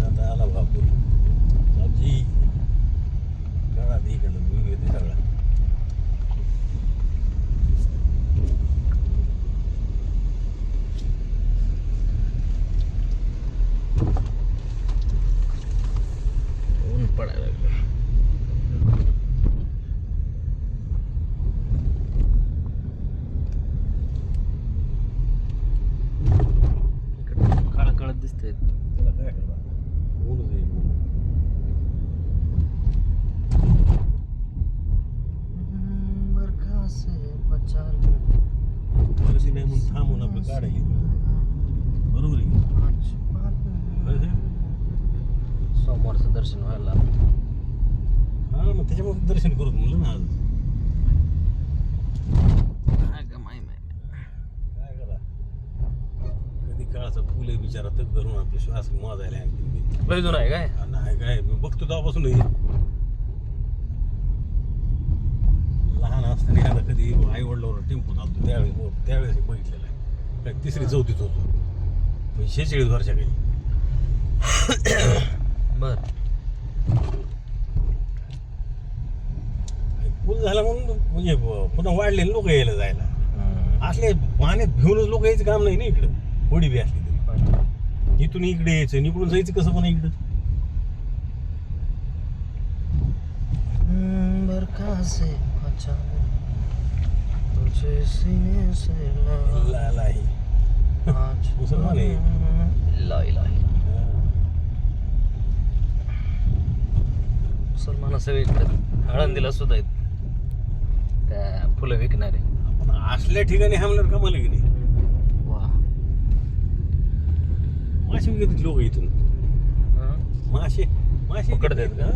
आता आला बापूर बापजी काढा ते इकडं व्ह्यू येते सगळा. ऊन पडायला लागलं. काळा काळात दिसतंय. त्याला काय करा ऊनच आहे ऊन. कशी नाही म्हणून थांबून आपलं काढायची बरोबर आहे की? खरंच आहे? सोमवारचं दर्शन व्हायला. हा मग त्याच्यामुळे दर्शन करू म्हणलं ना आज. काय का माहिती नाही. काय करा कधी काळाचा फुले बिचारा तर धरून आपले श्वास मोजायला आणखी लय जुनं आहे काय? नाही काय मी बघतो तेव्हापासून लहान असताना एखादा कधी आई वडिलावर टेम्पो चालतो त्यावेळेस बघितलेलं आहे. काय तिसरी चौथीत होतो म्हणजे 46 वर्षा काही. बर. पूल झाला म्हणून म्हणजे पुन्हा वाढलेले लोक यायला जायला असले पाण्यात भिवूनच लोक यायचं काम नाही ना इकडं. होडी बी असली तरी इथून इकडे यायचं आणि इकडून जायचं कसं पण इकडं. लाही मुसलमान आहे. मुसलमान सगळीकडे आळंदीला सुद्धा आहेत त्या फुलं विकणारे. आपण असल्या ठिकाणी हमल्यावर कमाल की नाही. वा. मासे विकत लोक इथून मासे मासे पकडतात का?